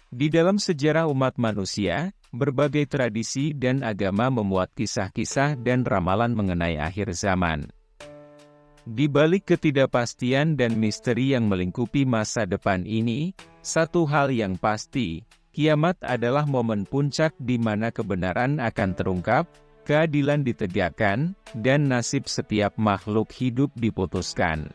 Di dalam sejarah umat manusia, berbagai tradisi dan agama memuat kisah-kisah dan ramalan mengenai akhir zaman. Di balik ketidakpastian dan misteri yang melingkupi masa depan ini, satu hal yang pasti, kiamat adalah momen puncak di mana kebenaran akan terungkap, keadilan ditegakkan, dan nasib setiap makhluk hidup diputuskan.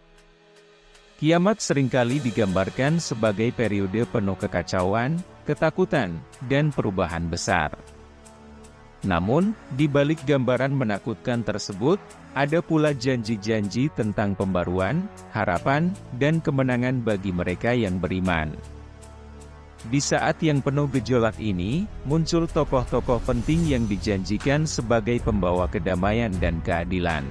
Kiamat seringkali digambarkan sebagai periode penuh kekacauan, ketakutan, dan perubahan besar. Namun, di balik gambaran menakutkan tersebut, ada pula janji-janji tentang pembaruan, harapan, dan kemenangan bagi mereka yang beriman. Di saat yang penuh gejolak ini, muncul tokoh-tokoh penting yang dijanjikan sebagai pembawa kedamaian dan keadilan.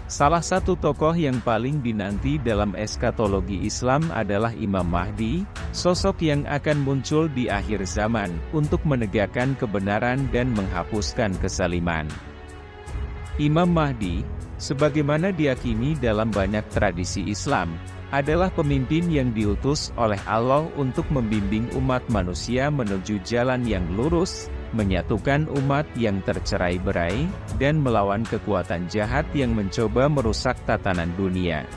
Salah satu tokoh yang paling dinanti dalam eskatologi Islam adalah Imam Mahdi, sosok yang akan muncul di akhir zaman untuk menegakkan kebenaran dan menghapuskan kezaliman. Imam Mahdi, sebagaimana diyakini dalam banyak tradisi Islam, adalah pemimpin yang diutus oleh Allah untuk membimbing umat manusia menuju jalan yang lurus, menyatukan umat yang tercerai-berai, dan melawan kekuatan jahat yang mencoba merusak tatanan dunia.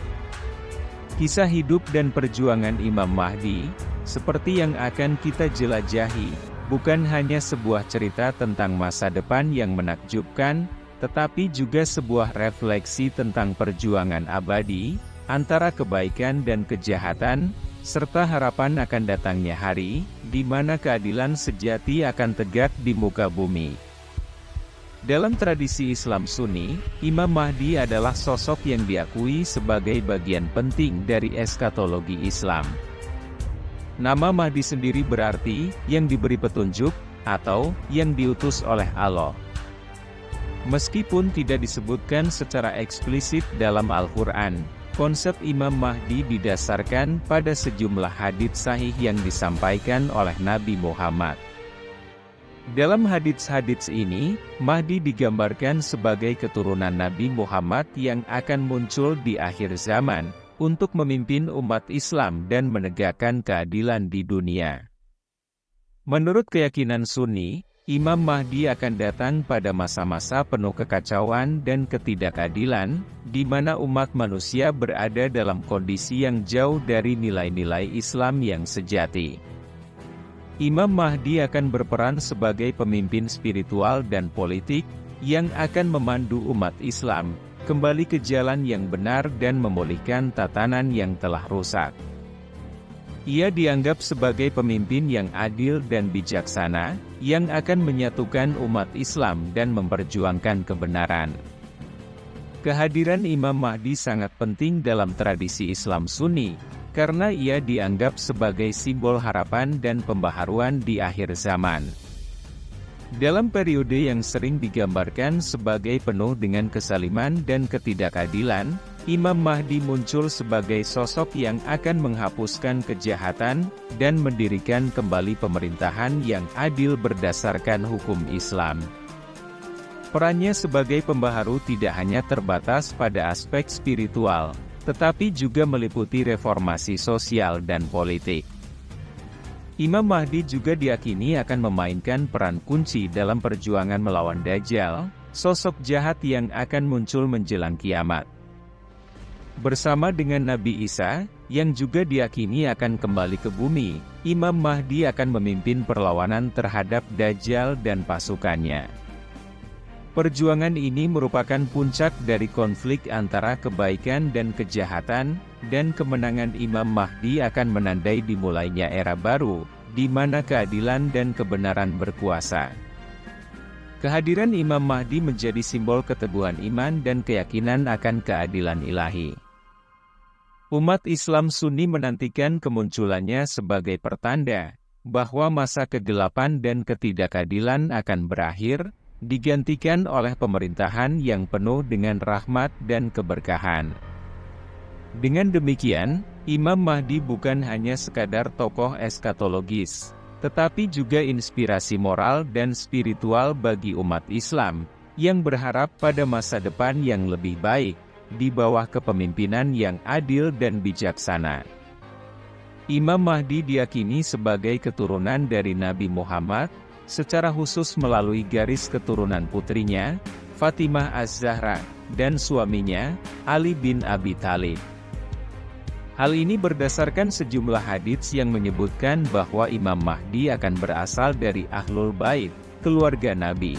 Kisah hidup dan perjuangan Imam Mahdi, seperti yang akan kita jelajahi, bukan hanya sebuah cerita tentang masa depan yang menakjubkan, tetapi juga sebuah refleksi tentang perjuangan abadi, antara kebaikan dan kejahatan, serta harapan akan datangnya hari, di mana keadilan sejati akan tegak di muka bumi. Dalam tradisi Islam Sunni, Imam Mahdi adalah sosok yang diakui sebagai bagian penting dari eskatologi Islam. Nama Mahdi sendiri berarti, yang diberi petunjuk, atau, yang diutus oleh Allah. Meskipun tidak disebutkan secara eksplisit dalam Al-Quran, konsep Imam Mahdi didasarkan pada sejumlah hadits sahih yang disampaikan oleh Nabi Muhammad. Dalam hadits-hadits ini, Mahdi digambarkan sebagai keturunan Nabi Muhammad yang akan muncul di akhir zaman, untuk memimpin umat Islam dan menegakkan keadilan di dunia. Menurut keyakinan Sunni, Imam Mahdi akan datang pada masa-masa penuh kekacauan dan ketidakadilan, di mana umat manusia berada dalam kondisi yang jauh dari nilai-nilai Islam yang sejati. Imam Mahdi akan berperan sebagai pemimpin spiritual dan politik, yang akan memandu umat Islam, kembali ke jalan yang benar dan memulihkan tatanan yang telah rusak. Ia dianggap sebagai pemimpin yang adil dan bijaksana, yang akan menyatukan umat Islam dan memperjuangkan kebenaran. Kehadiran Imam Mahdi sangat penting dalam tradisi Islam Sunni, karena ia dianggap sebagai simbol harapan dan pembaharuan di akhir zaman. Dalam periode yang sering digambarkan sebagai penuh dengan kezaliman dan ketidakadilan, Imam Mahdi muncul sebagai sosok yang akan menghapuskan kejahatan, dan mendirikan kembali pemerintahan yang adil berdasarkan hukum Islam. Perannya sebagai pembaharu tidak hanya terbatas pada aspek spiritual, tetapi juga meliputi reformasi sosial dan politik. Imam Mahdi juga diyakini akan memainkan peran kunci dalam perjuangan melawan Dajjal, sosok jahat yang akan muncul menjelang kiamat. Bersama dengan Nabi Isa, yang juga diyakini akan kembali ke bumi, Imam Mahdi akan memimpin perlawanan terhadap Dajjal dan pasukannya. Perjuangan ini merupakan puncak dari konflik antara kebaikan dan kejahatan, dan kemenangan Imam Mahdi akan menandai dimulainya era baru, di mana keadilan dan kebenaran berkuasa. Kehadiran Imam Mahdi menjadi simbol keteguhan iman dan keyakinan akan keadilan ilahi. Umat Islam Sunni menantikan kemunculannya sebagai pertanda bahwa masa kegelapan dan ketidakadilan akan berakhir, digantikan oleh pemerintahan yang penuh dengan rahmat dan keberkahan. Dengan demikian, Imam Mahdi bukan hanya sekadar tokoh eskatologis, tetapi juga inspirasi moral dan spiritual bagi umat Islam, yang berharap pada masa depan yang lebih baik, di bawah kepemimpinan yang adil dan bijaksana. Imam Mahdi diyakini sebagai keturunan dari Nabi Muhammad, secara khusus melalui garis keturunan putrinya, Fatimah Az-Zahra, dan suaminya, Ali bin Abi Thalib. Hal ini berdasarkan sejumlah hadits yang menyebutkan bahwa Imam Mahdi akan berasal dari Ahlul Bait, keluarga Nabi.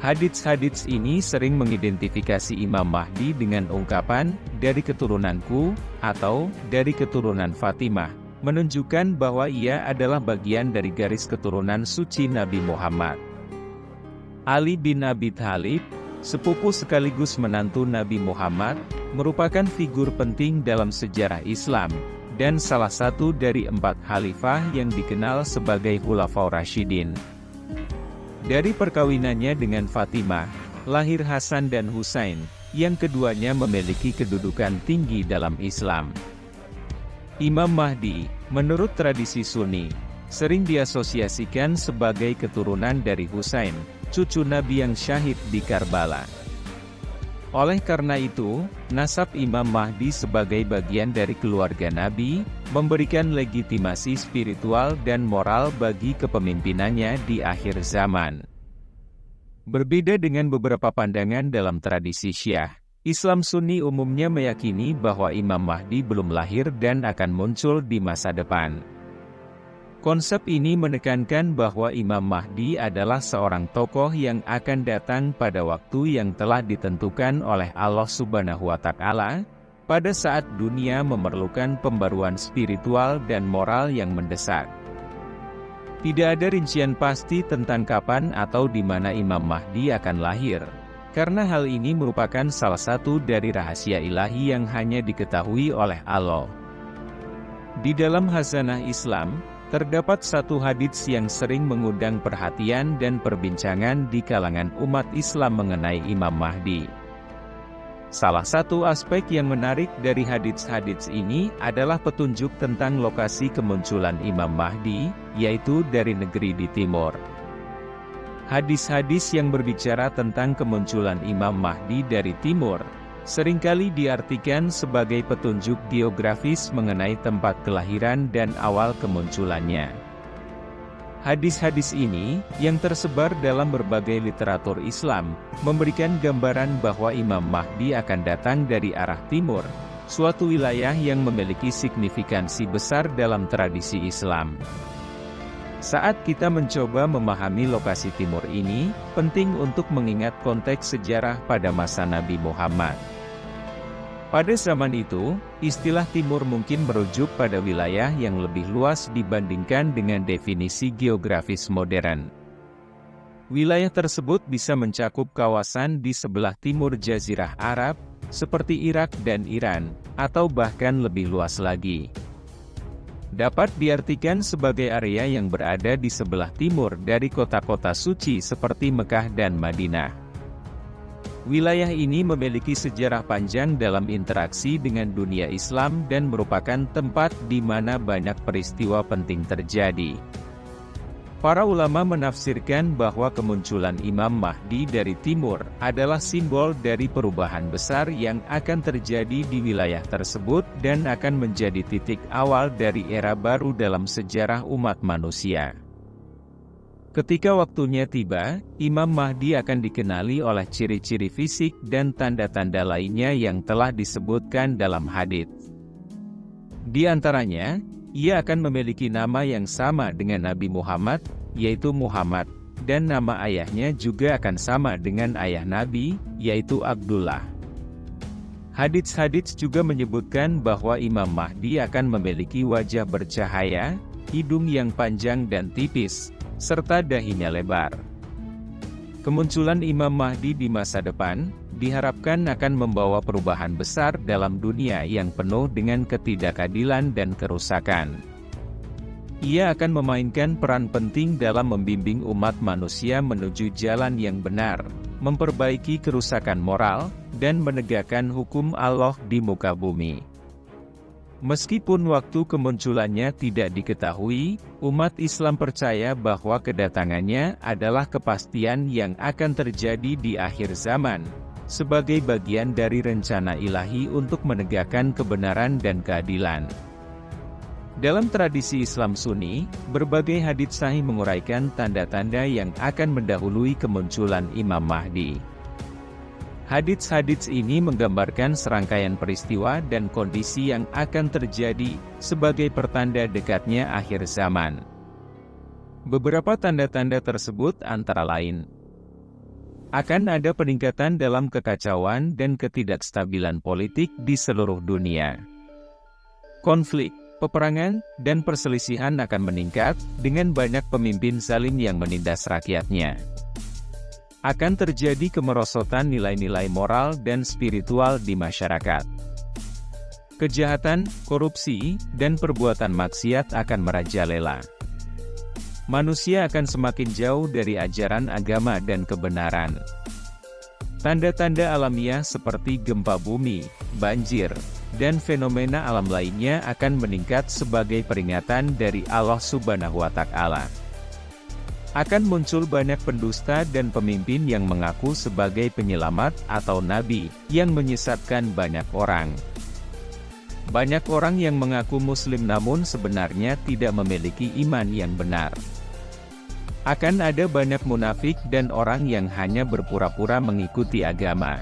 Hadits-hadits ini sering mengidentifikasi Imam Mahdi dengan ungkapan, dari keturunanku, atau dari keturunan Fatimah, menunjukkan bahwa ia adalah bagian dari garis keturunan suci Nabi Muhammad. Ali bin Abi Thalib, sepupu sekaligus menantu Nabi Muhammad, merupakan figur penting dalam sejarah Islam, dan salah satu dari 4 khalifah yang dikenal sebagai Khulafaur Rasyidin. Dari perkawinannya dengan Fatimah, lahir Hasan dan Husain, yang keduanya memiliki kedudukan tinggi dalam Islam. Imam Mahdi, menurut tradisi Sunni, sering diasosiasikan sebagai keturunan dari Husain, cucu Nabi yang syahid di Karbala. Oleh karena itu, nasab Imam Mahdi sebagai bagian dari keluarga Nabi, memberikan legitimasi spiritual dan moral bagi kepemimpinannya di akhir zaman. Berbeda dengan beberapa pandangan dalam tradisi Syiah, Islam Sunni umumnya meyakini bahwa Imam Mahdi belum lahir dan akan muncul di masa depan. Konsep ini menekankan bahwa Imam Mahdi adalah seorang tokoh yang akan datang pada waktu yang telah ditentukan oleh Allah Subhanahu wa Ta'ala, pada saat dunia memerlukan pembaruan spiritual dan moral yang mendesak. Tidak ada rincian pasti tentang kapan atau di mana Imam Mahdi akan lahir, karena hal ini merupakan salah satu dari rahasia ilahi yang hanya diketahui oleh Allah. Di dalam khazanah Islam, terdapat satu hadits yang sering mengundang perhatian dan perbincangan di kalangan umat Islam mengenai Imam Mahdi. Salah satu aspek yang menarik dari hadits-hadits ini adalah petunjuk tentang lokasi kemunculan Imam Mahdi, yaitu dari negeri di timur. Hadis-hadis yang berbicara tentang kemunculan Imam Mahdi dari timur, seringkali diartikan sebagai petunjuk geografis mengenai tempat kelahiran dan awal kemunculannya. Hadis-hadis ini, yang tersebar dalam berbagai literatur Islam, memberikan gambaran bahwa Imam Mahdi akan datang dari arah timur, suatu wilayah yang memiliki signifikansi besar dalam tradisi Islam. Saat kita mencoba memahami lokasi timur ini, penting untuk mengingat konteks sejarah pada masa Nabi Muhammad. Pada zaman itu, istilah timur mungkin merujuk pada wilayah yang lebih luas dibandingkan dengan definisi geografis modern. Wilayah tersebut bisa mencakup kawasan di sebelah timur Jazirah Arab, seperti Irak dan Iran, atau bahkan lebih luas lagi. Dapat diartikan sebagai area yang berada di sebelah timur dari kota-kota suci seperti Mekah dan Madinah. Wilayah ini memiliki sejarah panjang dalam interaksi dengan dunia Islam dan merupakan tempat di mana banyak peristiwa penting terjadi. Para ulama menafsirkan bahwa kemunculan Imam Mahdi dari timur adalah simbol dari perubahan besar yang akan terjadi di wilayah tersebut dan akan menjadi titik awal dari era baru dalam sejarah umat manusia. Ketika waktunya tiba, Imam Mahdi akan dikenali oleh ciri-ciri fisik dan tanda-tanda lainnya yang telah disebutkan dalam hadits. Di antaranya, ia akan memiliki nama yang sama dengan Nabi Muhammad, yaitu Muhammad, dan nama ayahnya juga akan sama dengan ayah Nabi, yaitu Abdullah. Hadits-hadits juga menyebutkan bahwa Imam Mahdi akan memiliki wajah bercahaya, hidung yang panjang dan tipis, serta dahinya lebar. Kemunculan Imam Mahdi di masa depan, diharapkan akan membawa perubahan besar dalam dunia yang penuh dengan ketidakadilan dan kerusakan. Ia akan memainkan peran penting dalam membimbing umat manusia menuju jalan yang benar, memperbaiki kerusakan moral, dan menegakkan hukum Allah di muka bumi. Meskipun waktu kemunculannya tidak diketahui, umat Islam percaya bahwa kedatangannya adalah kepastian yang akan terjadi di akhir zaman, sebagai bagian dari rencana ilahi untuk menegakkan kebenaran dan keadilan. Dalam tradisi Islam Sunni, berbagai hadits sahih menguraikan tanda-tanda yang akan mendahului kemunculan Imam Mahdi. Hadits-hadits ini menggambarkan serangkaian peristiwa dan kondisi yang akan terjadi sebagai pertanda dekatnya akhir zaman. Beberapa tanda-tanda tersebut antara lain: akan ada peningkatan dalam kekacauan dan ketidakstabilan politik di seluruh dunia. Konflik, peperangan, dan perselisihan akan meningkat, dengan banyak pemimpin zalim yang menindas rakyatnya. Akan terjadi kemerosotan nilai-nilai moral dan spiritual di masyarakat. Kejahatan, korupsi, dan perbuatan maksiat akan merajalela. Manusia akan semakin jauh dari ajaran agama dan kebenaran. Tanda-tanda alamiah seperti gempa bumi, banjir, dan fenomena alam lainnya akan meningkat sebagai peringatan dari Allah Subhanahu wa Ta'ala. Akan muncul banyak pendusta dan pemimpin yang mengaku sebagai penyelamat atau nabi, yang menyesatkan banyak orang. Banyak orang yang mengaku muslim namun sebenarnya tidak memiliki iman yang benar. Akan ada banyak munafik dan orang yang hanya berpura-pura mengikuti agama.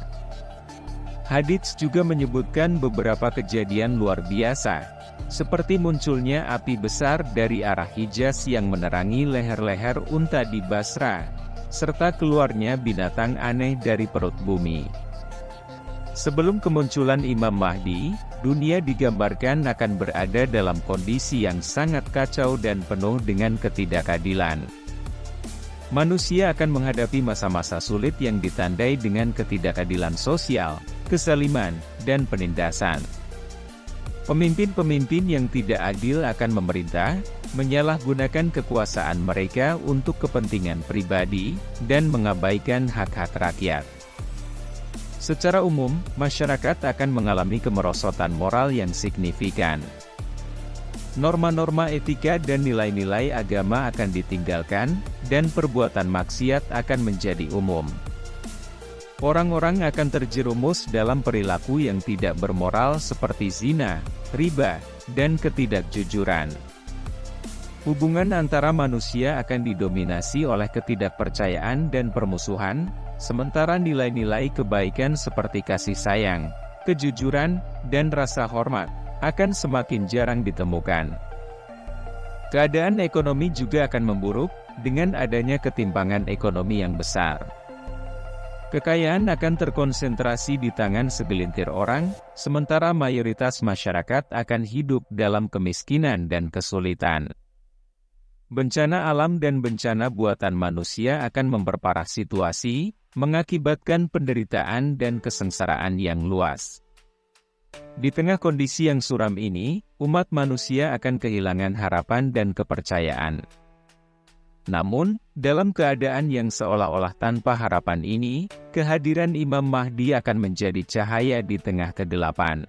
Hadits juga menyebutkan beberapa kejadian luar biasa, seperti munculnya api besar dari arah Hijaz yang menerangi leher-leher unta di Basra, serta keluarnya binatang aneh dari perut bumi. Sebelum kemunculan Imam Mahdi, dunia digambarkan akan berada dalam kondisi yang sangat kacau dan penuh dengan ketidakadilan. Manusia akan menghadapi masa-masa sulit yang ditandai dengan ketidakadilan sosial, kezaliman, dan penindasan. Pemimpin-pemimpin yang tidak adil akan memerintah, menyalahgunakan kekuasaan mereka untuk kepentingan pribadi, dan mengabaikan hak-hak rakyat. Secara umum, masyarakat akan mengalami kemerosotan moral yang signifikan. Norma-norma etika dan nilai-nilai agama akan ditinggalkan, dan perbuatan maksiat akan menjadi umum. Orang-orang akan terjerumus dalam perilaku yang tidak bermoral seperti zina, riba, dan ketidakjujuran. Hubungan antara manusia akan didominasi oleh ketidakpercayaan dan permusuhan, sementara nilai-nilai kebaikan seperti kasih sayang, kejujuran, dan rasa hormat akan semakin jarang ditemukan. Keadaan ekonomi juga akan memburuk, dengan adanya ketimpangan ekonomi yang besar. Kekayaan akan terkonsentrasi di tangan segelintir orang, sementara mayoritas masyarakat akan hidup dalam kemiskinan dan kesulitan. Bencana alam dan bencana buatan manusia akan memperparah situasi, mengakibatkan penderitaan dan kesengsaraan yang luas. Di tengah kondisi yang suram ini, umat manusia akan kehilangan harapan dan kepercayaan. Namun, dalam keadaan yang seolah-olah tanpa harapan ini, kehadiran Imam Mahdi akan menjadi cahaya di tengah kegelapan.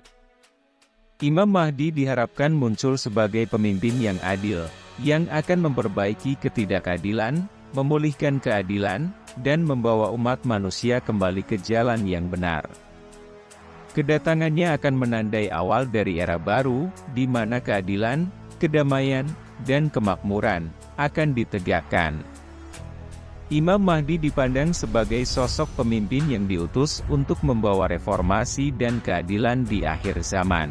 Imam Mahdi diharapkan muncul sebagai pemimpin yang adil, yang akan memperbaiki ketidakadilan, memulihkan keadilan, dan membawa umat manusia kembali ke jalan yang benar. Kedatangannya akan menandai awal dari era baru, di mana keadilan, kedamaian, dan kemakmuran akan ditegakkan. Imam Mahdi dipandang sebagai sosok pemimpin yang diutus untuk membawa reformasi dan keadilan di akhir zaman.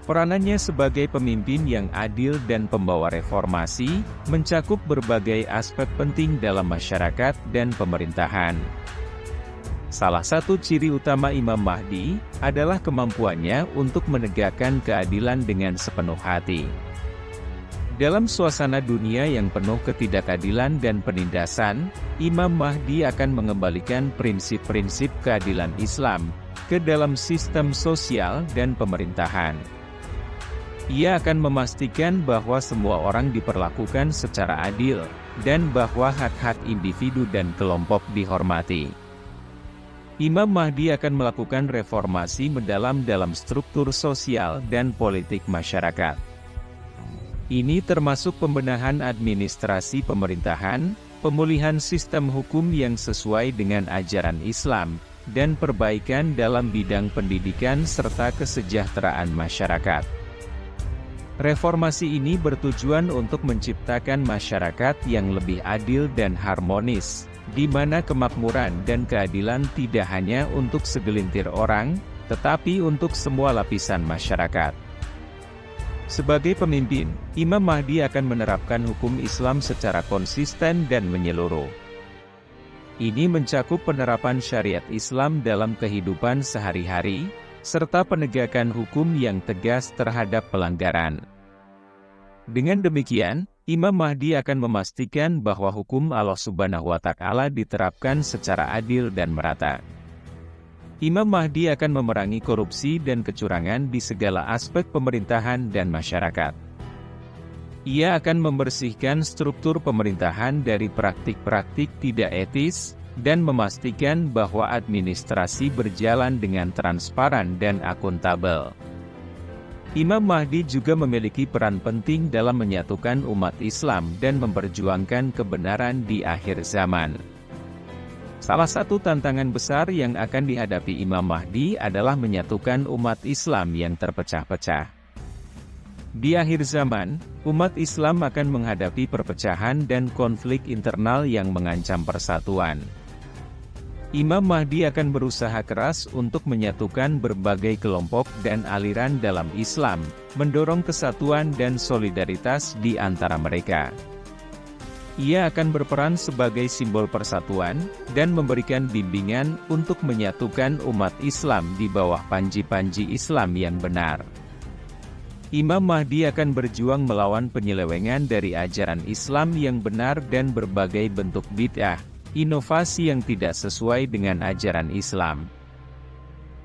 Peranannya sebagai pemimpin yang adil dan pembawa reformasi, mencakup berbagai aspek penting dalam masyarakat dan pemerintahan. Salah satu ciri utama Imam Mahdi adalah kemampuannya untuk menegakkan keadilan dengan sepenuh hati. Dalam suasana dunia yang penuh ketidakadilan dan penindasan, Imam Mahdi akan mengembalikan prinsip-prinsip keadilan Islam ke dalam sistem sosial dan pemerintahan. Ia akan memastikan bahwa semua orang diperlakukan secara adil, dan bahwa hak-hak individu dan kelompok dihormati. Imam Mahdi akan melakukan reformasi mendalam dalam struktur sosial dan politik masyarakat. Ini termasuk pembenahan administrasi pemerintahan, pemulihan sistem hukum yang sesuai dengan ajaran Islam, dan perbaikan dalam bidang pendidikan serta kesejahteraan masyarakat. Reformasi ini bertujuan untuk menciptakan masyarakat yang lebih adil dan harmonis, di mana kemakmuran dan keadilan tidak hanya untuk segelintir orang, tetapi untuk semua lapisan masyarakat. Sebagai pemimpin, Imam Mahdi akan menerapkan hukum Islam secara konsisten dan menyeluruh. Ini mencakup penerapan syariat Islam dalam kehidupan sehari-hari, serta penegakan hukum yang tegas terhadap pelanggaran. Dengan demikian, Imam Mahdi akan memastikan bahwa hukum Allah Subhanahu wa Ta'ala diterapkan secara adil dan merata. Imam Mahdi akan memerangi korupsi dan kecurangan di segala aspek pemerintahan dan masyarakat. Ia akan membersihkan struktur pemerintahan dari praktik-praktik tidak etis, dan memastikan bahwa administrasi berjalan dengan transparan dan akuntabel. Imam Mahdi juga memiliki peran penting dalam menyatukan umat Islam dan memperjuangkan kebenaran di akhir zaman. Salah satu tantangan besar yang akan dihadapi Imam Mahdi adalah menyatukan umat Islam yang terpecah-pecah. Di akhir zaman, umat Islam akan menghadapi perpecahan dan konflik internal yang mengancam persatuan. Imam Mahdi akan berusaha keras untuk menyatukan berbagai kelompok dan aliran dalam Islam, mendorong kesatuan dan solidaritas di antara mereka. Ia akan berperan sebagai simbol persatuan, dan memberikan bimbingan untuk menyatukan umat Islam di bawah panji-panji Islam yang benar. Imam Mahdi akan berjuang melawan penyelewengan dari ajaran Islam yang benar dan berbagai bentuk bid'ah, inovasi yang tidak sesuai dengan ajaran Islam.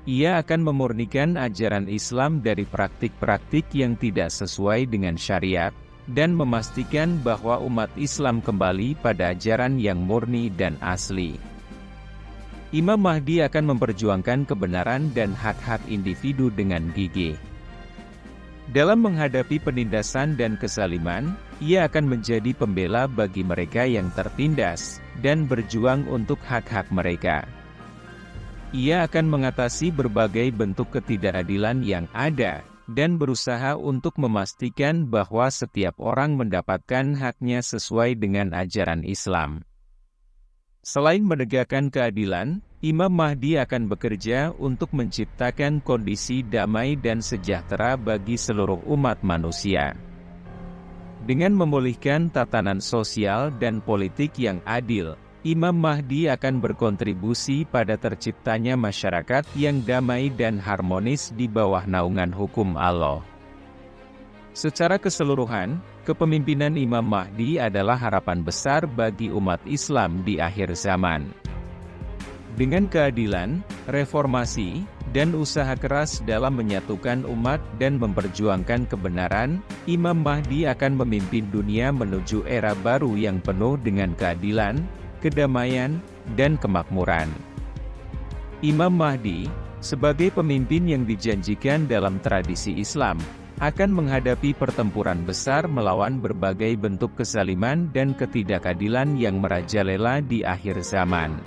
Ia akan memurnikan ajaran Islam dari praktik-praktik yang tidak sesuai dengan syariat, dan memastikan bahwa umat Islam kembali pada ajaran yang murni dan asli. Imam Mahdi akan memperjuangkan kebenaran dan hak-hak individu dengan gigih. Dalam menghadapi penindasan dan kezaliman, ia akan menjadi pembela bagi mereka yang tertindas, dan berjuang untuk hak-hak mereka. Ia akan mengatasi berbagai bentuk ketidakadilan yang ada, dan berusaha untuk memastikan bahwa setiap orang mendapatkan haknya sesuai dengan ajaran Islam. Selain menegakkan keadilan, Imam Mahdi akan bekerja untuk menciptakan kondisi damai dan sejahtera bagi seluruh umat manusia. Dengan memulihkan tatanan sosial dan politik yang adil, Imam Mahdi akan berkontribusi pada terciptanya masyarakat yang damai dan harmonis di bawah naungan hukum Allah. Secara keseluruhan, kepemimpinan Imam Mahdi adalah harapan besar bagi umat Islam di akhir zaman. Dengan keadilan, reformasi, dan usaha keras dalam menyatukan umat dan memperjuangkan kebenaran, Imam Mahdi akan memimpin dunia menuju era baru yang penuh dengan keadilan, kedamaian, dan kemakmuran. Imam Mahdi, sebagai pemimpin yang dijanjikan dalam tradisi Islam, akan menghadapi pertempuran besar melawan berbagai bentuk kezaliman dan ketidakadilan yang merajalela di akhir zaman.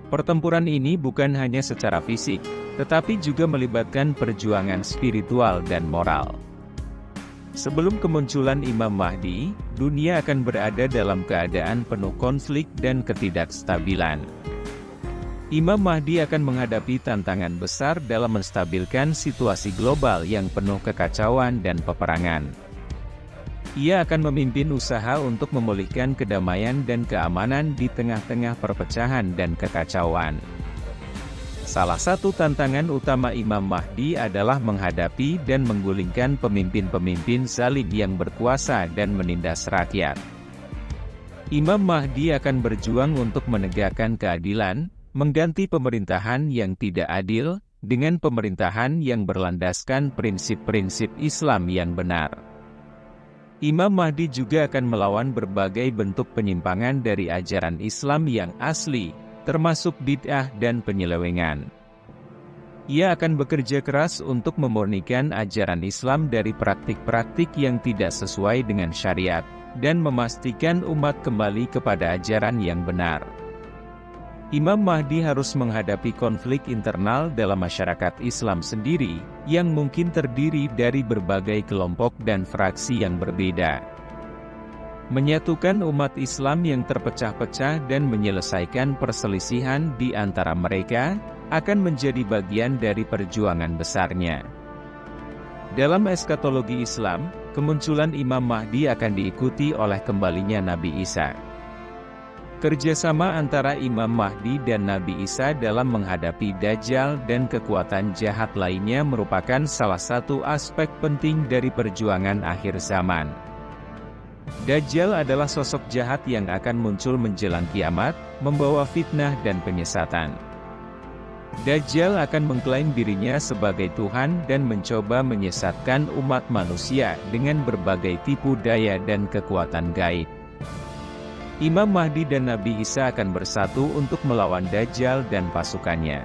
Pertempuran ini bukan hanya secara fisik, tetapi juga melibatkan perjuangan spiritual dan moral. Sebelum kemunculan Imam Mahdi, dunia akan berada dalam keadaan penuh konflik dan ketidakstabilan. Imam Mahdi akan menghadapi tantangan besar dalam menstabilkan situasi global yang penuh kekacauan dan peperangan. Ia akan memimpin usaha untuk memulihkan kedamaian dan keamanan di tengah-tengah perpecahan dan kekacauan. Salah satu tantangan utama Imam Mahdi adalah menghadapi dan menggulingkan pemimpin-pemimpin zalim yang berkuasa dan menindas rakyat. Imam Mahdi akan berjuang untuk menegakkan keadilan, mengganti pemerintahan yang tidak adil, dengan pemerintahan yang berlandaskan prinsip-prinsip Islam yang benar. Imam Mahdi juga akan melawan berbagai bentuk penyimpangan dari ajaran Islam yang asli, termasuk bid'ah dan penyelewengan. Ia akan bekerja keras untuk memurnikan ajaran Islam dari praktik-praktik yang tidak sesuai dengan syariat, dan memastikan umat kembali kepada ajaran yang benar. Imam Mahdi harus menghadapi konflik internal dalam masyarakat Islam sendiri, yang mungkin terdiri dari berbagai kelompok dan fraksi yang berbeda. Menyatukan umat Islam yang terpecah-pecah dan menyelesaikan perselisihan di antara mereka, akan menjadi bagian dari perjuangan besarnya. Dalam eskatologi Islam, kemunculan Imam Mahdi akan diikuti oleh kembalinya Nabi Isa. Kerjasama antara Imam Mahdi dan Nabi Isa dalam menghadapi Dajjal dan kekuatan jahat lainnya merupakan salah satu aspek penting dari perjuangan akhir zaman. Dajjal adalah sosok jahat yang akan muncul menjelang kiamat, membawa fitnah dan penyesatan. Dajjal akan mengklaim dirinya sebagai Tuhan dan mencoba menyesatkan umat manusia dengan berbagai tipu daya dan kekuatan gaib. Imam Mahdi dan Nabi Isa akan bersatu untuk melawan Dajjal dan pasukannya.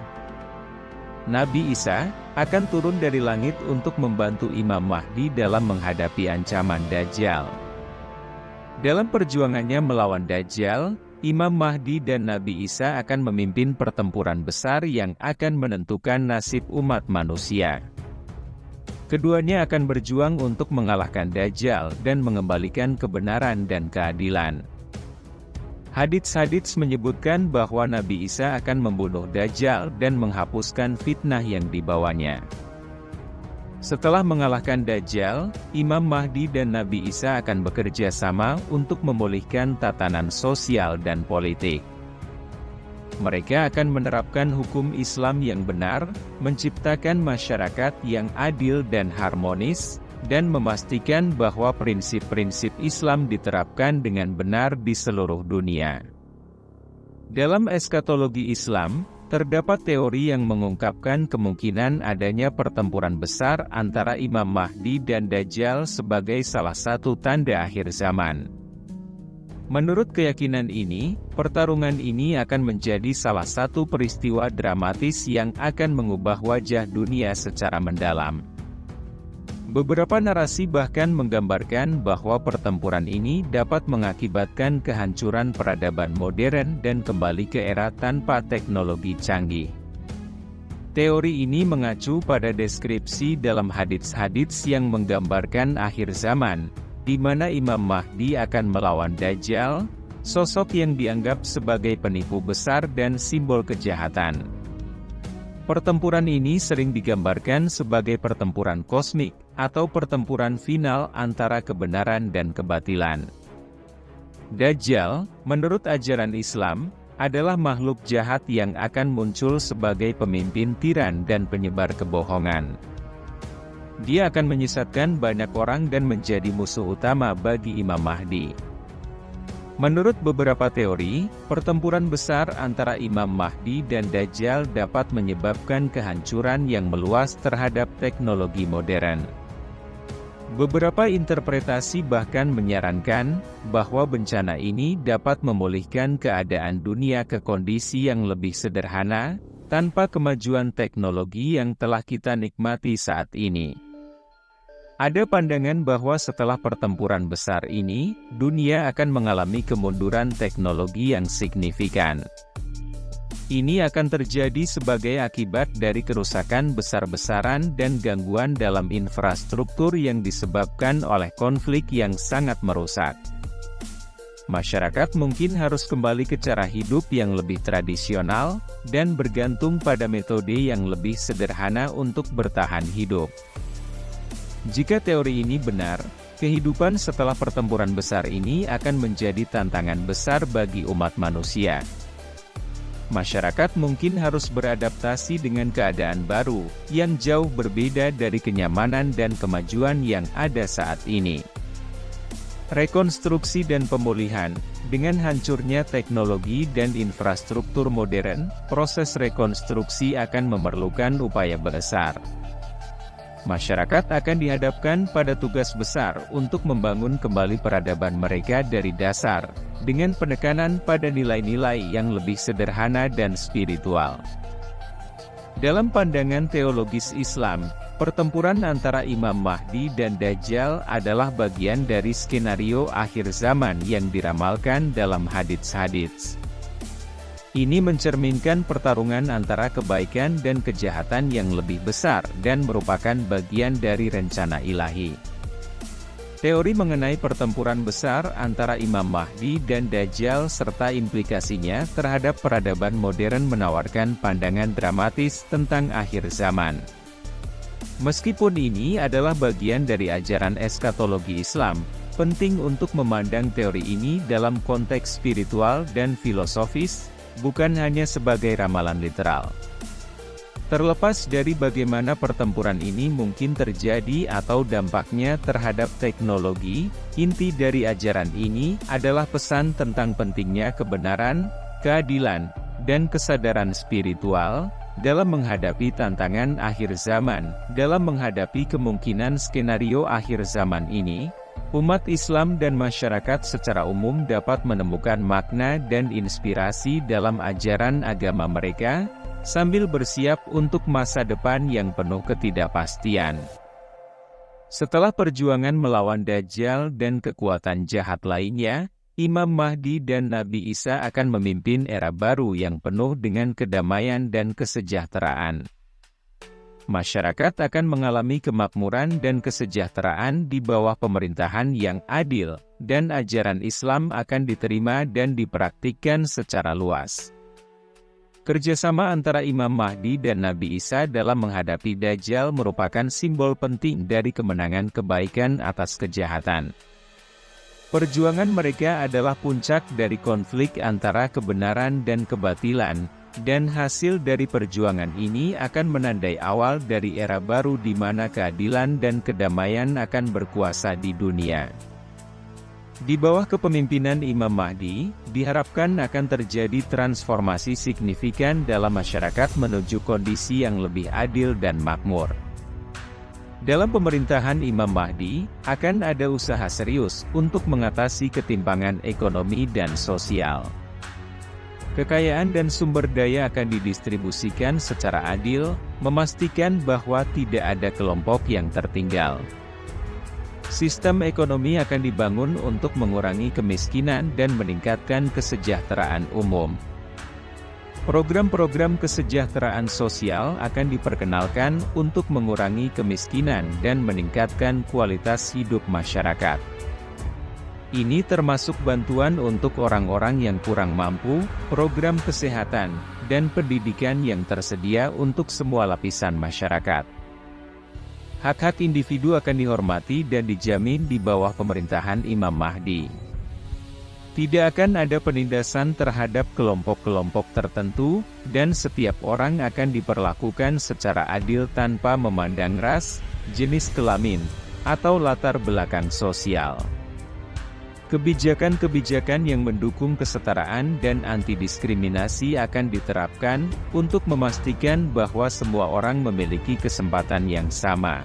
Nabi Isa akan turun dari langit untuk membantu Imam Mahdi dalam menghadapi ancaman Dajjal. Dalam perjuangannya melawan Dajjal, Imam Mahdi dan Nabi Isa akan memimpin pertempuran besar yang akan menentukan nasib umat manusia. Keduanya akan berjuang untuk mengalahkan Dajjal dan mengembalikan kebenaran dan keadilan. Hadits-hadits menyebutkan bahwa Nabi Isa akan membunuh Dajjal dan menghapuskan fitnah yang dibawanya. Setelah mengalahkan Dajjal, Imam Mahdi dan Nabi Isa akan bekerja sama untuk memulihkan tatanan sosial dan politik. Mereka akan menerapkan hukum Islam yang benar, menciptakan masyarakat yang adil dan harmonis, dan memastikan bahwa prinsip-prinsip Islam diterapkan dengan benar di seluruh dunia. Dalam eskatologi Islam, terdapat teori yang mengungkapkan kemungkinan adanya pertempuran besar antara Imam Mahdi dan Dajjal sebagai salah satu tanda akhir zaman. Menurut keyakinan ini, pertarungan ini akan menjadi salah satu peristiwa dramatis yang akan mengubah wajah dunia secara mendalam. Beberapa narasi bahkan menggambarkan bahwa pertempuran ini dapat mengakibatkan kehancuran peradaban modern dan kembali ke era tanpa teknologi canggih. Teori ini mengacu pada deskripsi dalam hadits-hadits yang menggambarkan akhir zaman, di mana Imam Mahdi akan melawan Dajjal, sosok yang dianggap sebagai penipu besar dan simbol kejahatan. Pertempuran ini sering digambarkan sebagai pertempuran kosmik, atau pertempuran final antara kebenaran dan kebatilan. Dajjal, menurut ajaran Islam, adalah makhluk jahat yang akan muncul sebagai pemimpin tiran dan penyebar kebohongan. Dia akan menyesatkan banyak orang dan menjadi musuh utama bagi Imam Mahdi. Menurut beberapa teori, pertempuran besar antara Imam Mahdi dan Dajjal dapat menyebabkan kehancuran yang meluas terhadap teknologi modern. Beberapa interpretasi bahkan menyarankan bahwa bencana ini dapat memulihkan keadaan dunia ke kondisi yang lebih sederhana, tanpa kemajuan teknologi yang telah kita nikmati saat ini. Ada pandangan bahwa setelah pertempuran besar ini, dunia akan mengalami kemunduran teknologi yang signifikan. Ini akan terjadi sebagai akibat dari kerusakan besar-besaran dan gangguan dalam infrastruktur yang disebabkan oleh konflik yang sangat merusak. Masyarakat mungkin harus kembali ke cara hidup yang lebih tradisional, dan bergantung pada metode yang lebih sederhana untuk bertahan hidup. Jika teori ini benar, kehidupan setelah pertempuran besar ini akan menjadi tantangan besar bagi umat manusia. Masyarakat mungkin harus beradaptasi dengan keadaan baru, yang jauh berbeda dari kenyamanan dan kemajuan yang ada saat ini. Rekonstruksi dan pemulihan. Dengan hancurnya teknologi dan infrastruktur modern, proses rekonstruksi akan memerlukan upaya besar. Masyarakat akan dihadapkan pada tugas besar untuk membangun kembali peradaban mereka dari dasar, dengan penekanan pada nilai-nilai yang lebih sederhana dan spiritual. Dalam pandangan teologis Islam, pertempuran antara Imam Mahdi dan Dajjal adalah bagian dari skenario akhir zaman yang diramalkan dalam hadits-hadits. Ini mencerminkan pertarungan antara kebaikan dan kejahatan yang lebih besar dan merupakan bagian dari rencana ilahi. Teori mengenai pertempuran besar antara Imam Mahdi dan Dajjal serta implikasinya terhadap peradaban modern menawarkan pandangan dramatis tentang akhir zaman. Meskipun ini adalah bagian dari ajaran eskatologi Islam, penting untuk memandang teori ini dalam konteks spiritual dan filosofis, bukan hanya sebagai ramalan literal. Terlepas dari bagaimana pertempuran ini mungkin terjadi atau dampaknya terhadap teknologi, inti dari ajaran ini adalah pesan tentang pentingnya kebenaran, keadilan, dan kesadaran spiritual dalam menghadapi tantangan akhir zaman. Dalam menghadapi kemungkinan skenario akhir zaman ini, umat Islam dan masyarakat secara umum dapat menemukan makna dan inspirasi dalam ajaran agama mereka, sambil bersiap untuk masa depan yang penuh ketidakpastian. Setelah perjuangan melawan Dajjal dan kekuatan jahat lainnya, Imam Mahdi dan Nabi Isa akan memimpin era baru yang penuh dengan kedamaian dan kesejahteraan. Masyarakat akan mengalami kemakmuran dan kesejahteraan di bawah pemerintahan yang adil, dan ajaran Islam akan diterima dan dipraktikkan secara luas. Kerjasama antara Imam Mahdi dan Nabi Isa dalam menghadapi Dajjal merupakan simbol penting dari kemenangan kebaikan atas kejahatan. Perjuangan mereka adalah puncak dari konflik antara kebenaran dan kebatilan, dan hasil dari perjuangan ini akan menandai awal dari era baru di mana keadilan dan kedamaian akan berkuasa di dunia. Di bawah kepemimpinan Imam Mahdi, diharapkan akan terjadi transformasi signifikan dalam masyarakat menuju kondisi yang lebih adil dan makmur. Dalam pemerintahan Imam Mahdi, akan ada usaha serius untuk mengatasi ketimpangan ekonomi dan sosial. Kekayaan dan sumber daya akan didistribusikan secara adil, memastikan bahwa tidak ada kelompok yang tertinggal. Sistem ekonomi akan dibangun untuk mengurangi kemiskinan dan meningkatkan kesejahteraan umum. Program-program kesejahteraan sosial akan diperkenalkan untuk mengurangi kemiskinan dan meningkatkan kualitas hidup masyarakat. Ini termasuk bantuan untuk orang-orang yang kurang mampu, program kesehatan, dan pendidikan yang tersedia untuk semua lapisan masyarakat. Hak-hak individu akan dihormati dan dijamin di bawah pemerintahan Imam Mahdi. Tidak akan ada penindasan terhadap kelompok-kelompok tertentu, dan setiap orang akan diperlakukan secara adil tanpa memandang ras, jenis kelamin, atau latar belakang sosial. Kebijakan-kebijakan yang mendukung kesetaraan dan anti-diskriminasi akan diterapkan untuk memastikan bahwa semua orang memiliki kesempatan yang sama.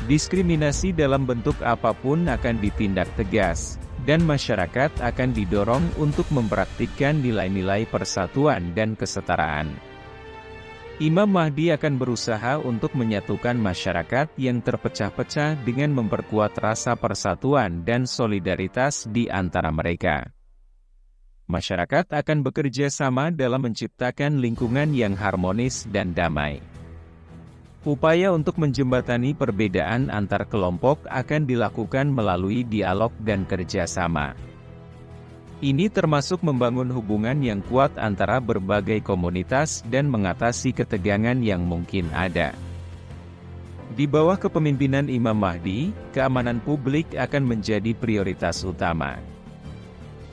Diskriminasi dalam bentuk apapun akan ditindak tegas, dan masyarakat akan didorong untuk mempraktikkan nilai-nilai persatuan dan kesetaraan. Imam Mahdi akan berusaha untuk menyatukan masyarakat yang terpecah-pecah dengan memperkuat rasa persatuan dan solidaritas di antara mereka. Masyarakat akan bekerja sama dalam menciptakan lingkungan yang harmonis dan damai. Upaya untuk menjembatani perbedaan antar kelompok akan dilakukan melalui dialog dan kerjasama. Ini termasuk membangun hubungan yang kuat antara berbagai komunitas dan mengatasi ketegangan yang mungkin ada. Di bawah kepemimpinan Imam Mahdi, keamanan publik akan menjadi prioritas utama.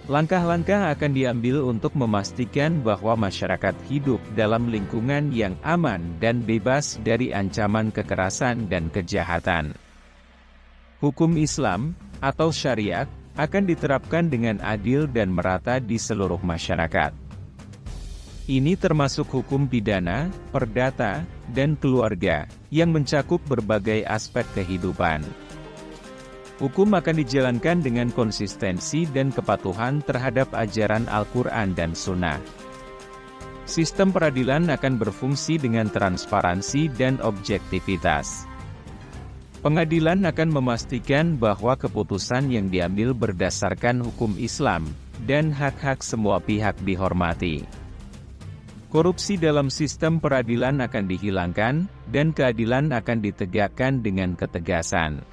Langkah-langkah akan diambil untuk memastikan bahwa masyarakat hidup dalam lingkungan yang aman dan bebas dari ancaman kekerasan dan kejahatan. Hukum Islam, atau syariat, akan diterapkan dengan adil dan merata di seluruh masyarakat. Ini termasuk hukum pidana, perdata, dan keluarga, yang mencakup berbagai aspek kehidupan. Hukum akan dijalankan dengan konsistensi dan kepatuhan terhadap ajaran Al-Quran dan Sunnah. Sistem peradilan akan berfungsi dengan transparansi dan objektivitas. Pengadilan akan memastikan bahwa keputusan yang diambil berdasarkan hukum Islam, dan hak-hak semua pihak dihormati. Korupsi dalam sistem peradilan akan dihilangkan, dan keadilan akan ditegakkan dengan ketegasan.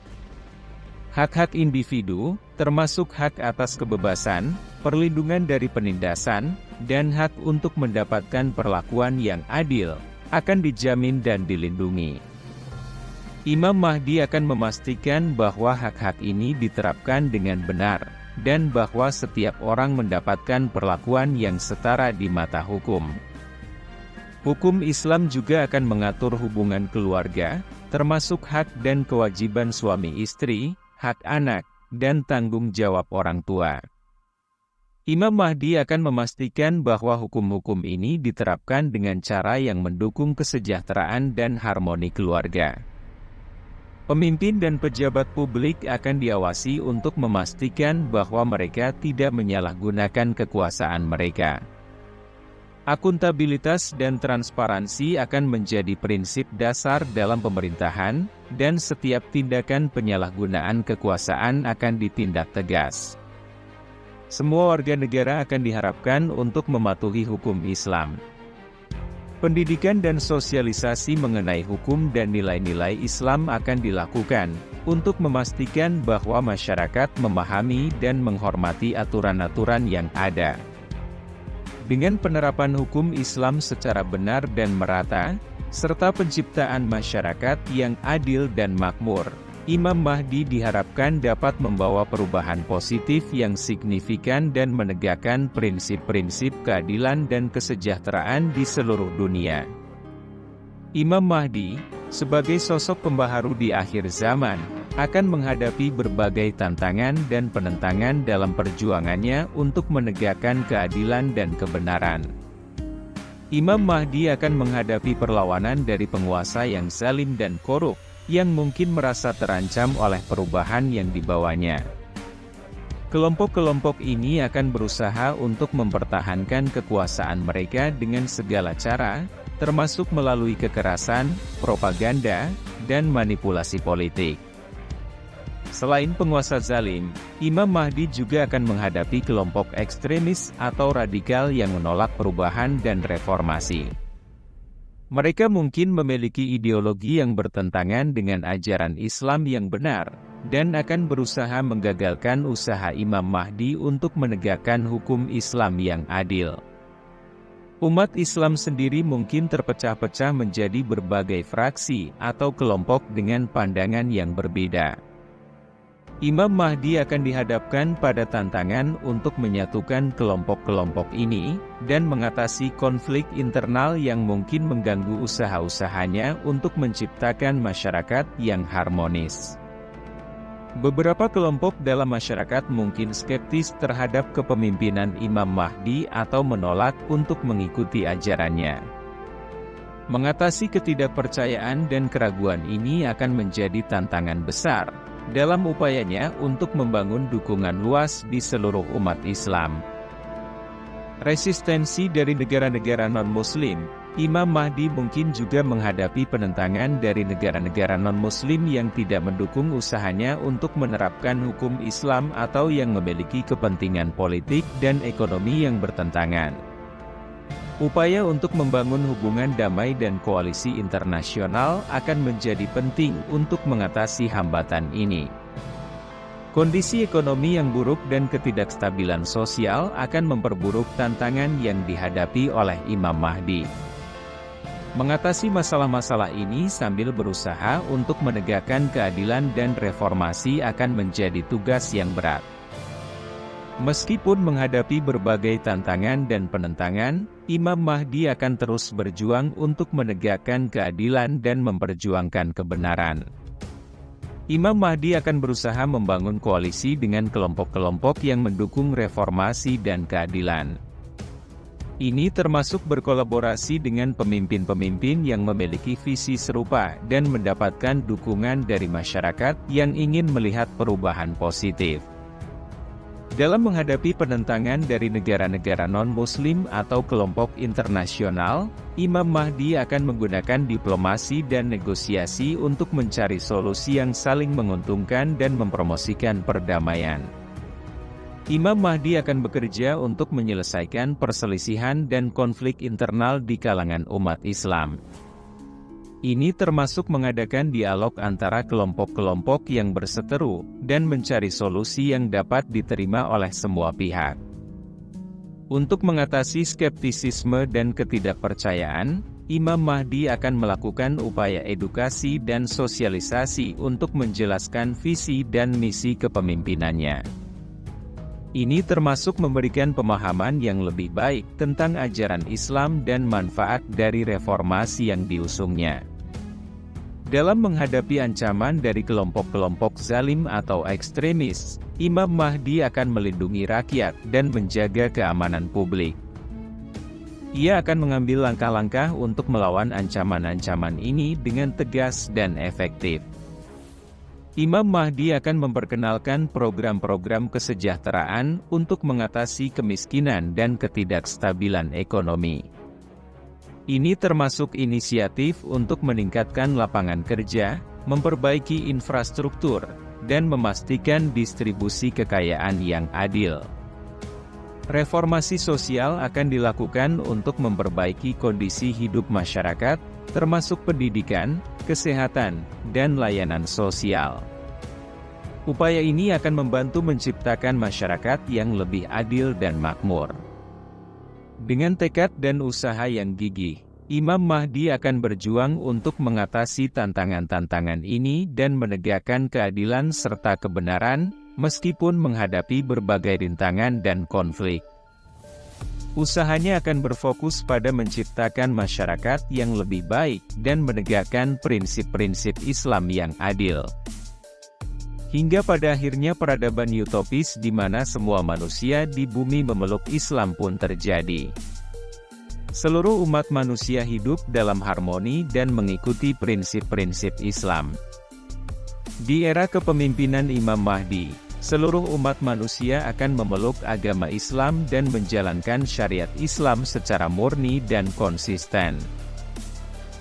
Hak-hak individu, termasuk hak atas kebebasan, perlindungan dari penindasan, dan hak untuk mendapatkan perlakuan yang adil, akan dijamin dan dilindungi. Imam Mahdi akan memastikan bahwa hak-hak ini diterapkan dengan benar, dan bahwa setiap orang mendapatkan perlakuan yang setara di mata hukum. Hukum Islam juga akan mengatur hubungan keluarga, termasuk hak dan kewajiban suami istri, hak anak, dan tanggung jawab orang tua. Imam Mahdi akan memastikan bahwa hukum-hukum ini diterapkan dengan cara yang mendukung kesejahteraan dan harmoni keluarga. Pemimpin dan pejabat publik akan diawasi untuk memastikan bahwa mereka tidak menyalahgunakan kekuasaan mereka. Akuntabilitas dan transparansi akan menjadi prinsip dasar dalam pemerintahan, dan setiap tindakan penyalahgunaan kekuasaan akan ditindak tegas. Semua warga negara akan diharapkan untuk mematuhi hukum Islam. Pendidikan dan sosialisasi mengenai hukum dan nilai-nilai Islam akan dilakukan, untuk memastikan bahwa masyarakat memahami dan menghormati aturan-aturan yang ada. Dengan penerapan hukum Islam secara benar dan merata, serta penciptaan masyarakat yang adil dan makmur, Imam Mahdi diharapkan dapat membawa perubahan positif yang signifikan dan menegakkan prinsip-prinsip keadilan dan kesejahteraan di seluruh dunia. Imam Mahdi, sebagai sosok pembaharu di akhir zaman, akan menghadapi berbagai tantangan dan penentangan dalam perjuangannya untuk menegakkan keadilan dan kebenaran. Imam Mahdi akan menghadapi perlawanan dari penguasa yang zalim dan korup, yang mungkin merasa terancam oleh perubahan yang dibawanya. Kelompok-kelompok ini akan berusaha untuk mempertahankan kekuasaan mereka dengan segala cara, termasuk melalui kekerasan, propaganda, dan manipulasi politik. Selain penguasa zalim, Imam Mahdi juga akan menghadapi kelompok ekstremis atau radikal yang menolak perubahan dan reformasi. Mereka mungkin memiliki ideologi yang bertentangan dengan ajaran Islam yang benar, dan akan berusaha menggagalkan usaha Imam Mahdi untuk menegakkan hukum Islam yang adil. Umat Islam sendiri mungkin terpecah-pecah menjadi berbagai fraksi atau kelompok dengan pandangan yang berbeda. Imam Mahdi akan dihadapkan pada tantangan untuk menyatukan kelompok-kelompok ini, dan mengatasi konflik internal yang mungkin mengganggu usaha-usahanya untuk menciptakan masyarakat yang harmonis. Beberapa kelompok dalam masyarakat mungkin skeptis terhadap kepemimpinan Imam Mahdi atau menolak untuk mengikuti ajarannya. Mengatasi ketidakpercayaan dan keraguan ini akan menjadi tantangan besar dalam upayanya untuk membangun dukungan luas di seluruh umat Islam. Resistensi dari negara-negara non-Muslim, Imam Mahdi mungkin juga menghadapi penentangan dari negara-negara non-Muslim yang tidak mendukung usahanya untuk menerapkan hukum Islam atau yang memiliki kepentingan politik dan ekonomi yang bertentangan. Upaya untuk membangun hubungan damai dan koalisi internasional akan menjadi penting untuk mengatasi hambatan ini. Kondisi ekonomi yang buruk dan ketidakstabilan sosial akan memperburuk tantangan yang dihadapi oleh Imam Mahdi. Mengatasi masalah-masalah ini sambil berusaha untuk menegakkan keadilan dan reformasi akan menjadi tugas yang berat. Meskipun menghadapi berbagai tantangan dan penentangan, Imam Mahdi akan terus berjuang untuk menegakkan keadilan dan memperjuangkan kebenaran. Imam Mahdi akan berusaha membangun koalisi dengan kelompok-kelompok yang mendukung reformasi dan keadilan. Ini termasuk berkolaborasi dengan pemimpin-pemimpin yang memiliki visi serupa dan mendapatkan dukungan dari masyarakat yang ingin melihat perubahan positif. Dalam menghadapi penentangan dari negara-negara non-Muslim atau kelompok internasional, Imam Mahdi akan menggunakan diplomasi dan negosiasi untuk mencari solusi yang saling menguntungkan dan mempromosikan perdamaian. Imam Mahdi akan bekerja untuk menyelesaikan perselisihan dan konflik internal di kalangan umat Islam. Ini termasuk mengadakan dialog antara kelompok-kelompok yang berseteru, dan mencari solusi yang dapat diterima oleh semua pihak. Untuk mengatasi skeptisisme dan ketidakpercayaan, Imam Mahdi akan melakukan upaya edukasi dan sosialisasi untuk menjelaskan visi dan misi kepemimpinannya. Ini termasuk memberikan pemahaman yang lebih baik tentang ajaran Islam dan manfaat dari reformasi yang diusungnya. Dalam menghadapi ancaman dari kelompok-kelompok zalim atau ekstremis, Imam Mahdi akan melindungi rakyat dan menjaga keamanan publik. Ia akan mengambil langkah-langkah untuk melawan ancaman-ancaman ini dengan tegas dan efektif. Imam Mahdi akan memperkenalkan program-program kesejahteraan untuk mengatasi kemiskinan dan ketidakstabilan ekonomi. Ini termasuk inisiatif untuk meningkatkan lapangan kerja, memperbaiki infrastruktur, dan memastikan distribusi kekayaan yang adil. Reformasi sosial akan dilakukan untuk memperbaiki kondisi hidup masyarakat, termasuk pendidikan, kesehatan, dan layanan sosial. Upaya ini akan membantu menciptakan masyarakat yang lebih adil dan makmur. Dengan tekad dan usaha yang gigih, Imam Mahdi akan berjuang untuk mengatasi tantangan-tantangan ini dan menegakkan keadilan serta kebenaran, meskipun menghadapi berbagai rintangan dan konflik. Usahanya akan berfokus pada menciptakan masyarakat yang lebih baik dan menegakkan prinsip-prinsip Islam yang adil. Hingga pada akhirnya peradaban utopis di mana semua manusia di bumi memeluk Islam pun terjadi. Seluruh umat manusia hidup dalam harmoni dan mengikuti prinsip-prinsip Islam. Di era kepemimpinan Imam Mahdi, seluruh umat manusia akan memeluk agama Islam dan menjalankan syariat Islam secara murni dan konsisten.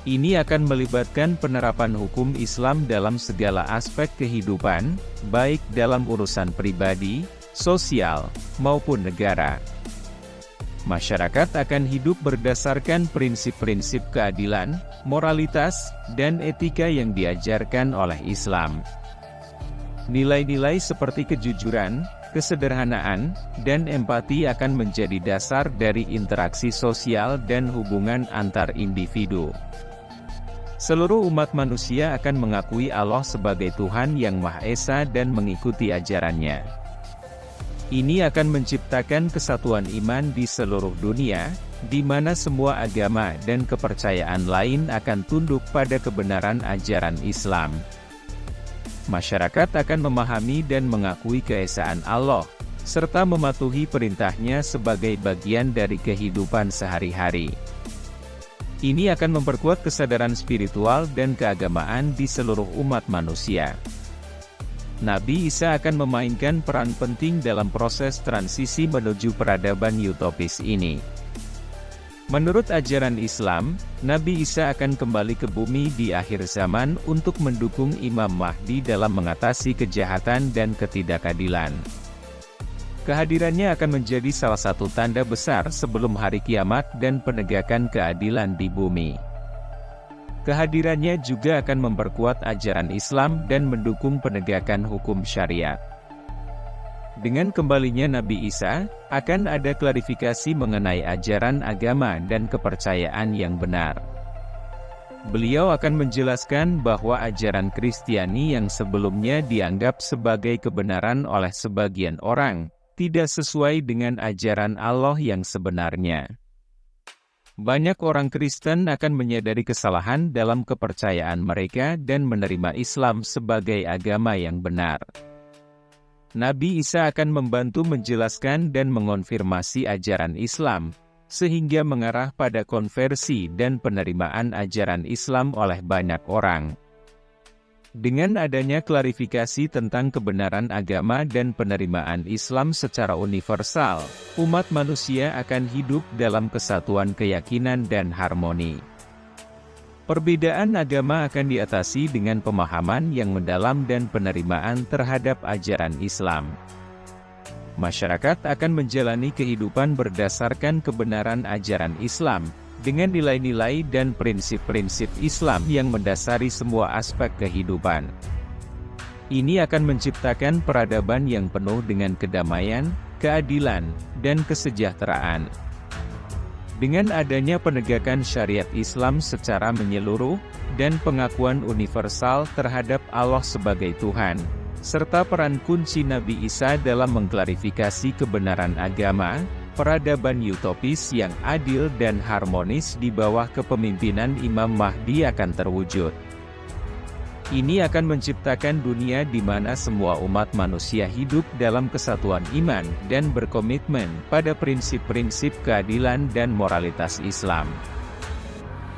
Ini akan melibatkan penerapan hukum Islam dalam segala aspek kehidupan, baik dalam urusan pribadi, sosial, maupun negara. Masyarakat akan hidup berdasarkan prinsip-prinsip keadilan, moralitas, dan etika yang diajarkan oleh Islam. Nilai-nilai seperti kejujuran, kesederhanaan, dan empati akan menjadi dasar dari interaksi sosial dan hubungan antar individu. Seluruh umat manusia akan mengakui Allah sebagai Tuhan yang Maha Esa dan mengikuti ajarannya. Ini akan menciptakan kesatuan iman di seluruh dunia, di mana semua agama dan kepercayaan lain akan tunduk pada kebenaran ajaran Islam. Masyarakat akan memahami dan mengakui keesaan Allah, serta mematuhi perintahnya sebagai bagian dari kehidupan sehari-hari. Ini akan memperkuat kesadaran spiritual dan keagamaan di seluruh umat manusia. Nabi Isa akan memainkan peran penting dalam proses transisi menuju peradaban utopis ini. Menurut ajaran Islam, Nabi Isa akan kembali ke bumi di akhir zaman untuk mendukung Imam Mahdi dalam mengatasi kejahatan dan ketidakadilan. Kehadirannya akan menjadi salah satu tanda besar sebelum hari kiamat dan penegakan keadilan di bumi. Kehadirannya juga akan memperkuat ajaran Islam dan mendukung penegakan hukum syariat. Dengan kembalinya Nabi Isa, akan ada klarifikasi mengenai ajaran agama dan kepercayaan yang benar. Beliau akan menjelaskan bahwa ajaran Kristiani yang sebelumnya dianggap sebagai kebenaran oleh sebagian orang, tidak sesuai dengan ajaran Allah yang sebenarnya. Banyak orang Kristen akan menyadari kesalahan dalam kepercayaan mereka dan menerima Islam sebagai agama yang benar. Nabi Isa akan membantu menjelaskan dan mengonfirmasi ajaran Islam, sehingga mengarah pada konversi dan penerimaan ajaran Islam oleh banyak orang. Dengan adanya klarifikasi tentang kebenaran agama dan penerimaan Islam secara universal, umat manusia akan hidup dalam kesatuan keyakinan dan harmoni. Perbedaan agama akan diatasi dengan pemahaman yang mendalam dan penerimaan terhadap ajaran Islam. Masyarakat akan menjalani kehidupan berdasarkan kebenaran ajaran Islam, dengan nilai-nilai dan prinsip-prinsip Islam yang mendasari semua aspek kehidupan. Ini akan menciptakan peradaban yang penuh dengan kedamaian, keadilan, dan kesejahteraan. Dengan adanya penegakan syariat Islam secara menyeluruh, dan pengakuan universal terhadap Allah sebagai Tuhan, serta peran kunci Nabi Isa dalam mengklarifikasi kebenaran agama, peradaban utopis yang adil dan harmonis di bawah kepemimpinan Imam Mahdi akan terwujud. Ini akan menciptakan dunia di mana semua umat manusia hidup dalam kesatuan iman dan berkomitmen pada prinsip-prinsip keadilan dan moralitas Islam.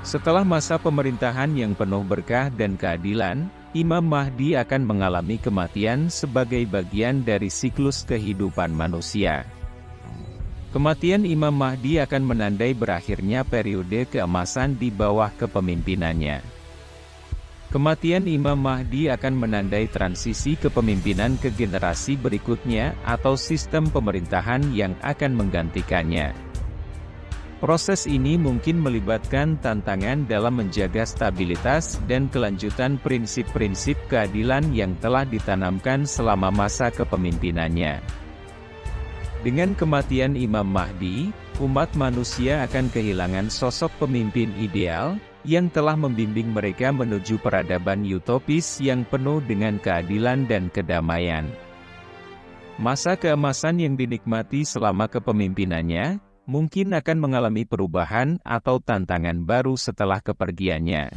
Setelah masa pemerintahan yang penuh berkah dan keadilan, Imam Mahdi akan mengalami kematian sebagai bagian dari siklus kehidupan manusia. Kematian Imam Mahdi akan menandai berakhirnya periode keemasan di bawah kepemimpinannya. Kematian Imam Mahdi akan menandai transisi kepemimpinan ke generasi berikutnya atau sistem pemerintahan yang akan menggantikannya. Proses ini mungkin melibatkan tantangan dalam menjaga stabilitas dan kelanjutan prinsip-prinsip keadilan yang telah ditanamkan selama masa kepemimpinannya. Dengan kematian Imam Mahdi, umat manusia akan kehilangan sosok pemimpin ideal, yang telah membimbing mereka menuju peradaban utopis yang penuh dengan keadilan dan kedamaian. Masa keemasan yang dinikmati selama kepemimpinannya, mungkin akan mengalami perubahan atau tantangan baru setelah kepergiannya.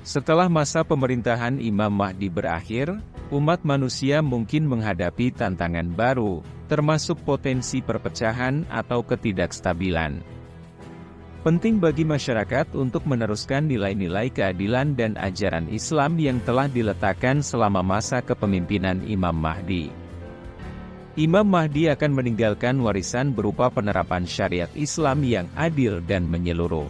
Setelah masa pemerintahan Imam Mahdi berakhir, umat manusia mungkin menghadapi tantangan baru, termasuk potensi perpecahan atau ketidakstabilan. Penting bagi masyarakat untuk meneruskan nilai-nilai keadilan dan ajaran Islam yang telah diletakkan selama masa kepemimpinan Imam Mahdi. Imam Mahdi akan meninggalkan warisan berupa penerapan syariat Islam yang adil dan menyeluruh.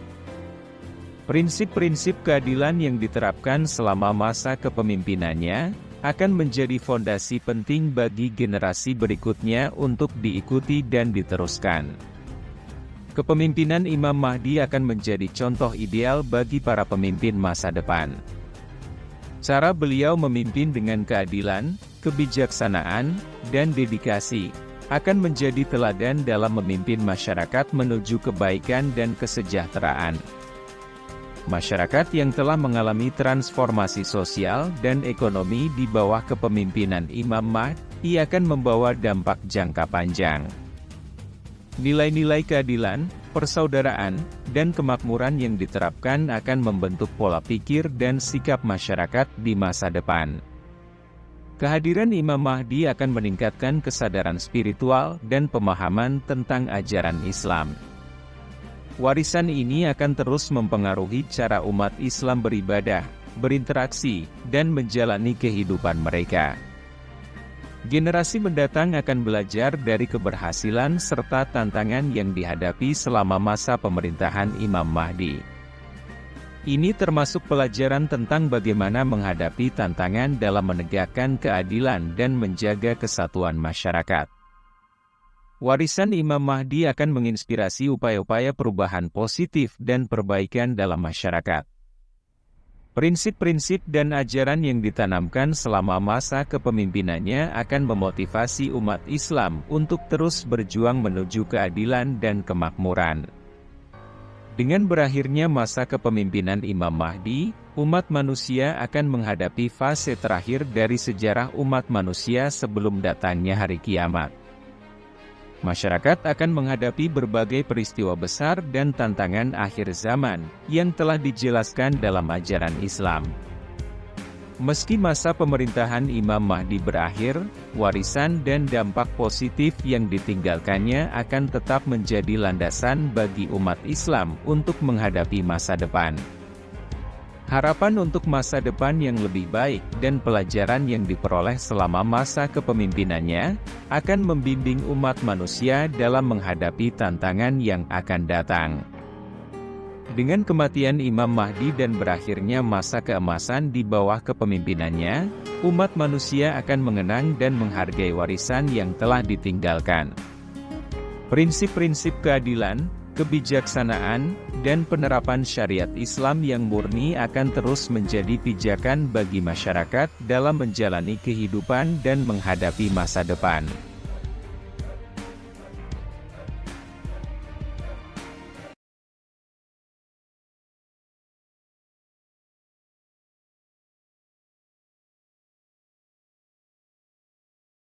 Prinsip-prinsip keadilan yang diterapkan selama masa kepemimpinannya akan menjadi fondasi penting bagi generasi berikutnya untuk diikuti dan diteruskan. Kepemimpinan Imam Mahdi akan menjadi contoh ideal bagi para pemimpin masa depan. Cara beliau memimpin dengan keadilan, kebijaksanaan, dan dedikasi akan menjadi teladan dalam memimpin masyarakat menuju kebaikan dan kesejahteraan. Masyarakat yang telah mengalami transformasi sosial dan ekonomi di bawah kepemimpinan Imam Mahdi akan membawa dampak jangka panjang. Nilai-nilai keadilan, persaudaraan, dan kemakmuran yang diterapkan akan membentuk pola pikir dan sikap masyarakat di masa depan. Kehadiran Imam Mahdi akan meningkatkan kesadaran spiritual dan pemahaman tentang ajaran Islam. Warisan ini akan terus mempengaruhi cara umat Islam beribadah, berinteraksi, dan menjalani kehidupan mereka. Generasi mendatang akan belajar dari keberhasilan serta tantangan yang dihadapi selama masa pemerintahan Imam Mahdi. Ini termasuk pelajaran tentang bagaimana menghadapi tantangan dalam menegakkan keadilan dan menjaga kesatuan masyarakat. Warisan Imam Mahdi akan menginspirasi upaya-upaya perubahan positif dan perbaikan dalam masyarakat. Prinsip-prinsip dan ajaran yang ditanamkan selama masa kepemimpinannya akan memotivasi umat Islam untuk terus berjuang menuju keadilan dan kemakmuran. Dengan berakhirnya masa kepemimpinan Imam Mahdi, umat manusia akan menghadapi fase terakhir dari sejarah umat manusia sebelum datangnya hari kiamat. Masyarakat akan menghadapi berbagai peristiwa besar dan tantangan akhir zaman, yang telah dijelaskan dalam ajaran Islam. Meski masa pemerintahan Imam Mahdi berakhir, warisan dan dampak positif yang ditinggalkannya akan tetap menjadi landasan bagi umat Islam untuk menghadapi masa depan. Harapan untuk masa depan yang lebih baik dan pelajaran yang diperoleh selama masa kepemimpinannya akan membimbing umat manusia dalam menghadapi tantangan yang akan datang. Dengan kematian Imam Mahdi dan berakhirnya masa keemasan di bawah kepemimpinannya, umat manusia akan mengenang dan menghargai warisan yang telah ditinggalkan. Prinsip-prinsip keadilan, kebijaksanaan, dan penerapan syariat Islam yang murni akan terus menjadi pijakan bagi masyarakat dalam menjalani kehidupan dan menghadapi masa depan.